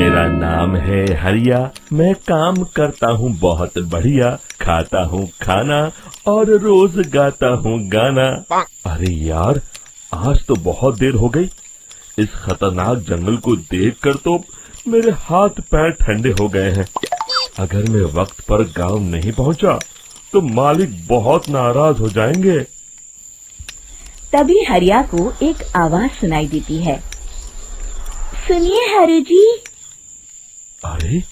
मेरा नाम है हरिया, मैं काम करता हूँ बहुत बढ़िया, खाता हूँ खाना और रोज गाता हूँ गाना। अरे यार, आज तो बहुत देर हो गई। इस खतरनाक जंगल को देखकर तो मेरे हाथ पैर ठंडे हो गए हैं। अगर मैं वक्त पर गांव नहीं पहुंचा तो मालिक बहुत नाराज हो जाएंगे। तभी हरिया को एक आवाज सुनाई देती है। सुनिए हरु जी। अरे,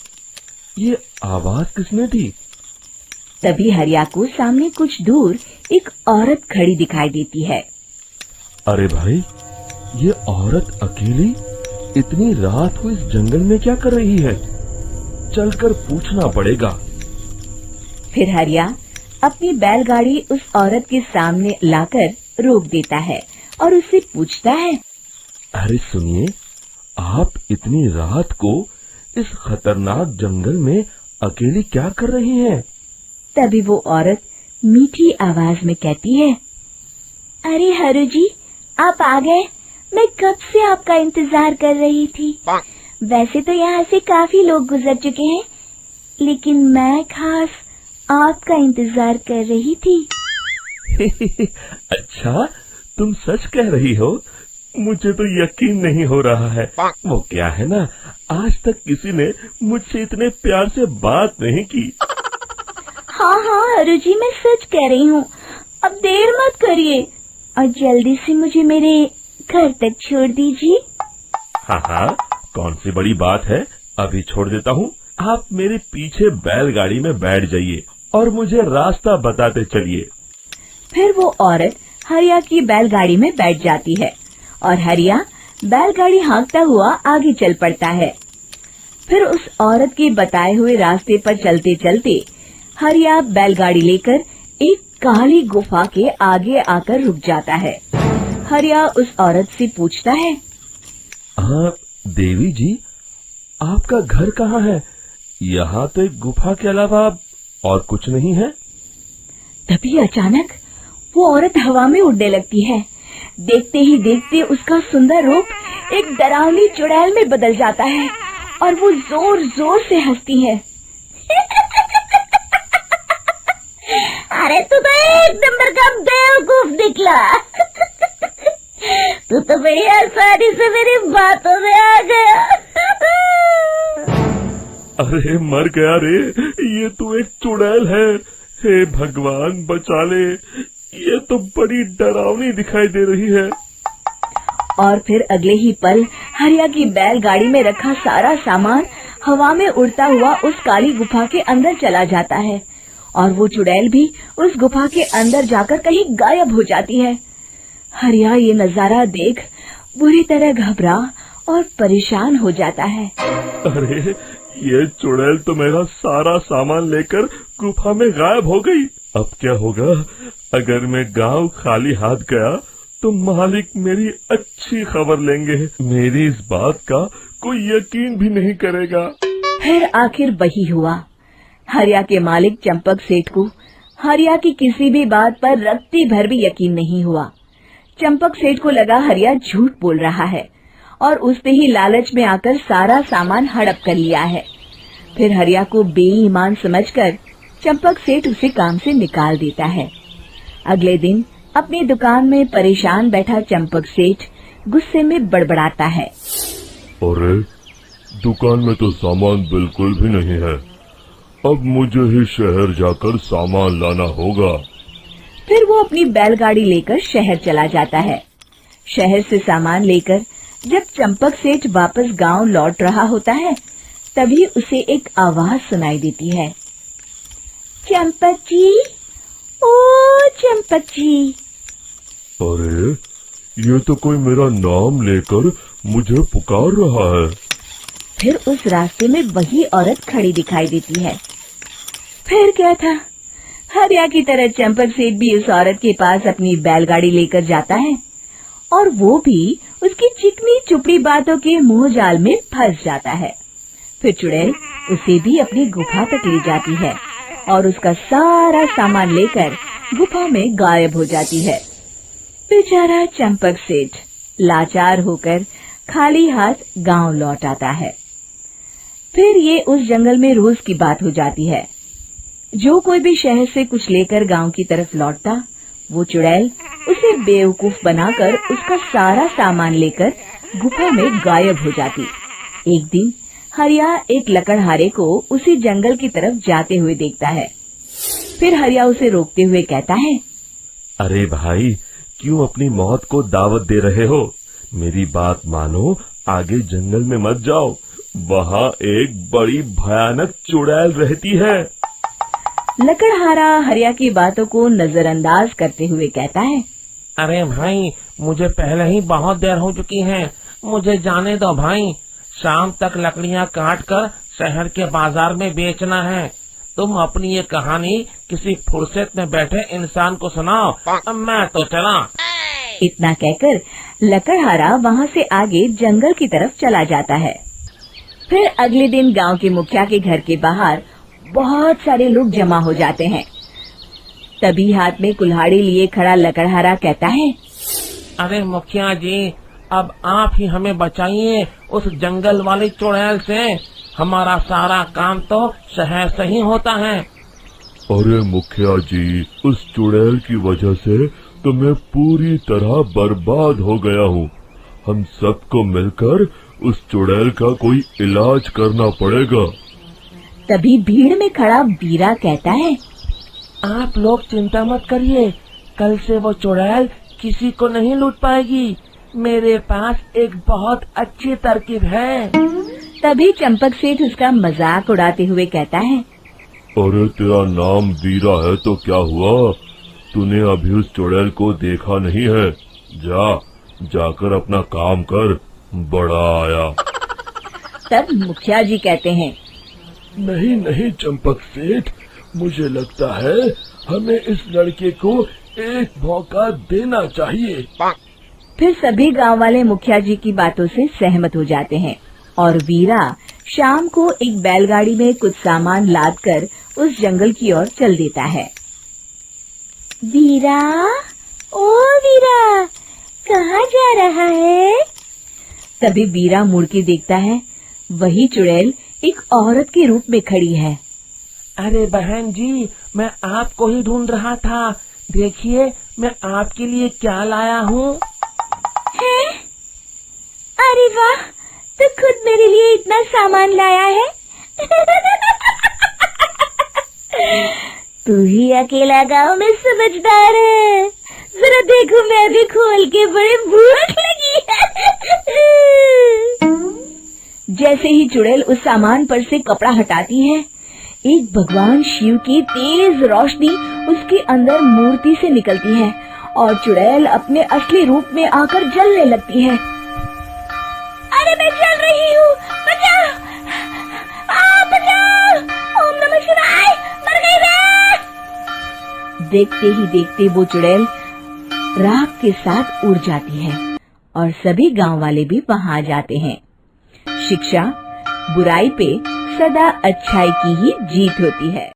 ये आवाज किसने दी? तभी हरिया को सामने कुछ दूर एक औरत खड़ी दिखाई देती है। अरे भाई, ये औरत अकेली इतनी रात को इस जंगल में क्या कर रही है? चलकर पूछना पड़ेगा। फिर हरिया अपनी बैलगाड़ी उस औरत के सामने लाकर रोक देता है और उससे पूछता है। अरे सुनिए, आप इतनी रात को इस खतरनाक जंगल में अकेली क्या कर रही हैं? तभी वो औरत मीठी आवाज में कहती है। अरे हरु जी, आप आ गए। मैं कब से आपका इंतजार कर रही थी। वैसे तो यहाँ से काफी लोग गुजर चुके हैं, लेकिन मैं खास आपका इंतजार कर रही थी। अच्छा, तुम सच कह रही हो? मुझे तो यकीन नहीं हो रहा है। वो क्या है ना, आज तक किसी ने मुझसे इतने प्यार से बात नहीं की। हाँ हरु जी, मैं सच कह रही हूँ। अब देर मत करिए और जल्दी से मुझे मेरे घर तक छोड़ दीजिए। हाँ, कौन सी बड़ी बात है, अभी छोड़ देता हूँ। आप मेरे पीछे बैलगाड़ी में बैठ जाइए और मुझे रास्ता बताते चलिए। फिर वो औरत हरिया की बैलगाड़ी में बैठ जाती है और हरिया बैलगाड़ी हाँकता हुआ आगे चल पड़ता है। फिर उस औरत के बताए हुए रास्ते पर चलते चलते हरिया बैलगाड़ी लेकर एक काली गुफा के आगे आकर रुक जाता है। हरिया उस औरत से पूछता है। हाँ देवी जी, आपका घर कहाँ है? यहाँ तो एक गुफा के अलावा और कुछ नहीं है। तभी अचानक वो औरत हवा में उड़ने लगती है। देखते ही देखते उसका सुंदर रूप एक डरावनी चुड़ैल में बदल जाता है और वो जोर जोर से हंसती है। अरे तू तो एक नंबर का बेवकूफ निकला। तू तो बड़ी आसानी से मेरी बातों में आ गया। अरे मर गया रे, ये तो एक चुड़ैल है। हे भगवान बचा ले, ये तो बड़ी डरावनी दिखाई दे रही है। और फिर अगले ही पल हरिया की बैलगाड़ी में रखा सारा सामान हवा में उड़ता हुआ उस काली गुफा के अंदर चला जाता है और वो चुड़ैल भी उस गुफा के अंदर जाकर कहीं गायब हो जाती है। हरिया ये नजारा देख बुरी तरह घबरा और परेशान हो जाता है। अरे, ये चुड़ैल तो मेरा सारा सामान लेकर गुफा में गायब हो गई। अब क्या होगा? अगर मैं गांव खाली हाथ गया तो मालिक मेरी अच्छी खबर लेंगे। मेरी इस बात का कोई यकीन भी नहीं करेगा। फिर आखिर वही हुआ। हरिया के मालिक चंपक सेठ को हरिया की किसी भी बात पर रत्ती भर भी यकीन नहीं हुआ। चंपक सेठ को लगा हरिया झूठ बोल रहा है और उसने ही लालच में आकर सारा सामान हड़प कर लिया है। फिर हरिया को बेईमान समझकर चंपक सेठ उसे काम से निकाल देता है। अगले दिन अपनी दुकान में परेशान बैठा चंपक सेठ गुस्से में बड़बड़ाता है। अरे, दुकान में तो सामान बिल्कुल भी नहीं है। अब मुझे ही शहर जाकर सामान लाना होगा। फिर वो अपनी बैलगाड़ी लेकर शहर चला जाता है। शहर से सामान लेकर जब चंपक सेठ वापस गांव लौट रहा होता है, तभी उसे एक आवाज सुनाई देती है। चंपक जी, ओ चंपक जी। अरे, ये तो कोई मेरा नाम लेकर मुझे पुकार रहा है। फिर उस रास्ते में वही औरत खड़ी दिखाई देती है। फिर क्या था, हरिया की तरह चंपक सेठ भी उस औरत के पास अपनी बैलगाड़ी लेकर जाता है और वो भी उसकी चिकनी चुपड़ी बातों के मोह जाल में फंस जाता है। फिर चुड़ैल उसे भी अपनी गुफा तक ले जाती है और उसका सारा सामान लेकर गुफा में गायब हो जाती है। बेचारा चंपक सेठ लाचार होकर खाली हाथ गांव लौट आता है। फिर ये उस जंगल में रोज की बात हो जाती है। जो कोई भी शहर से कुछ लेकर गांव की तरफ लौटता, वो चुड़ैल उसे बेवकूफ बनाकर उसका सारा सामान लेकर गुफा में गायब हो जाती। एक दिन हरिया एक लकड़हारे को उसी जंगल की तरफ जाते हुए देखता है। फिर हरिया उसे रोकते हुए कहता है, अरे भाई, क्यों अपनी मौत को दावत दे रहे हो? मेरी बात मानो, आगे जंगल में मत जाओ, वहाँ एक बड़ी भयानक चुड़ैल रहती है। लकड़हारा हरिया की बातों को नजरअंदाज करते हुए कहता है, अरे भाई, मुझे पहले ही बहुत देर हो चुकी है, मुझे जाने दो भाई। शाम तक लकड़ियाँ काट कर शहर के बाजार में बेचना है। तुम अपनी ये कहानी किसी फुर्सत में बैठे इंसान को सुनाओ, मैं तो चला। इतना कहकर लकड़हारा वहाँ से आगे जंगल की तरफ चला जाता है। फिर अगले दिन गांव के मुखिया के घर के बाहर बहुत सारे लोग जमा हो जाते हैं। तभी हाथ में कुल्हाड़ी लिए खड़ा लकड़हारा कहता है, अरे मुखिया जी, अब आप ही हमें बचाइए उस जंगल वाली चुड़ैल से। हमारा सारा काम तो शहर से ही होता है। अरे मुखिया जी, उस चुड़ैल की वजह से तो मैं पूरी तरह बर्बाद हो गया हूँ। हम सबको मिलकर उस चुड़ैल का कोई इलाज करना पड़ेगा। तभी भीड़ में खड़ा बीरा कहता है, आप लोग चिंता मत करिए, कल से वो चुड़ैल किसी को नहीं लूट पाएगी। मेरे पास एक बहुत अच्छी तरकीब है। तभी चंपक सेठ उसका मजाक उड़ाते हुए कहता है, अरे तेरा नाम वीरा है तो क्या हुआ? तूने अभी उस चुड़ैल को देखा नहीं है? जाकर अपना काम कर, बड़ा आया। तब मुखिया जी कहते हैं, नहीं नहीं चंपक सेठ, मुझे लगता है हमें इस लड़के को एक मौका देना चाहिए। फिर सभी गांव वाले मुखिया जी की बातों से सहमत हो जाते हैं और वीरा शाम को एक बैलगाड़ी में कुछ सामान लादकर उस जंगल की ओर चल देता है। वीरा, ओ वीरा, कहाँ जा रहा है? तभी वीरा मुड़ के देखता है, वही चुड़ैल एक औरत के रूप में खड़ी है। अरे बहन जी, मैं आपको ही ढूंढ रहा था। देखिए, मैं आपके लिए क्या लाया हूँ। अरे वाह, तो खुद मेरे लिए इतना सामान लाया है। तू ही अकेला गांव में समझदार है। जरा देखो, मैं भी खोल के, बड़े भूख लगी है। जैसे ही चुड़ैल उस सामान पर से कपड़ा हटाती है, एक भगवान शिव की तेज रोशनी उसके अंदर मूर्ति से निकलती है और चुड़ैल अपने असली रूप में आकर जलने लगती है। अरे मैं जल रही हूँ, बचाओ! बचाओ! ओम नमः शिवाय! मर गई मैं! देखते ही देखते वो चुड़ैल राख के साथ उड़ जाती है और सभी गांव वाले भी वहां आ जाते हैं। शिक्षा बुराई पे सदा अच्छाई की ही जीत होती है।